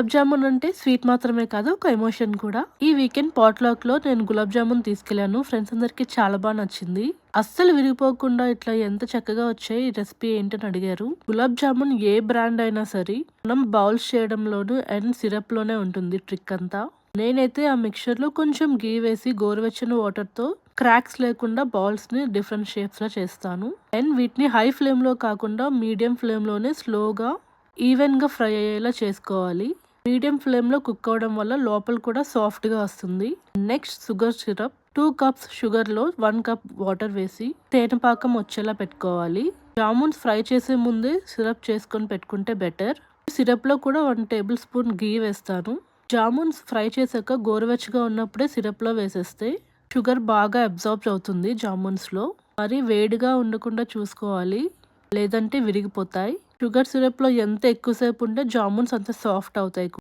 గులాబ్ జామున్ అంటే స్వీట్ మాత్రమే కాదు, ఒక ఎమోషన్ కూడా. ఈ వీకెండ్ పాట్‌లాక్‌లో నేను గులాబ్ జామున్ తీసుకెళ్ళాను. ఫ్రెండ్స్ అందరికి చాలా నచ్చింది. అస్సలు విరిగిపోకుండా ఇట్లా ఎంత చక్కగా వచ్చాయి. ఈ రెసిపీ ఏంటని అడిగారు. గులాబ్ జామున్ ఏ బ్రాండ్ అయినా సరే మనం బౌల్స్ చేయడంలోను అండ్ సిరప్ లోనే ఉంటుంది ట్రిక్ అంతా. నేనైతే ఆ మిక్చర్ లో కొంచెం గీ వేసి గోరువెచ్చని వాటర్ తో క్రాక్స్ లేకుండా బాల్స్ ని డిఫరెంట్ షేప్స్ లో చేస్తాను. అండ్ వీటిని హై ఫ్లేమ్ లో కాకుండా మీడియం ఫ్లేమ్ లోనే స్లోగా ఈవెన్ గా ఫ్రై అయ్యేలా చేసుకోవాలి. మీడియం ఫ్లేమ్ లో కుక్ అవడం వల్ల లోపల కూడా సాఫ్ట్ గా వస్తుంది. Next sugar syrup 2 cups sugar లో 1 కప్ వాటర్ వేసి తేనెపాకం వచ్చేలా పెట్టుకోవాలి. జామున్స్ ఫ్రై చేసే ముందే సిరప్ చేసుకొని పెట్టుకుంటే బెటర్. సిరప్ లో కూడా 1 టేబుల్ స్పూన్ గీ వేస్తాను. జామున్స్ ఫ్రై చేశాక గోరువెచ్చగా ఉన్నప్పుడే సిరప్ లో వేసేస్తే షుగర్ బాగా అబ్జార్బ్ అవుతుంది జామున్స్ లో. మరి వేడిగా ఉండకుండా చూసుకోవాలి, లేదంటే విరిగిపోతాయి. షుగర్ సిరప్ లో ఎంత ఎక్కువసేపు ఉంటే జామున్స్ అంత సాఫ్ట్ అవుతాయి.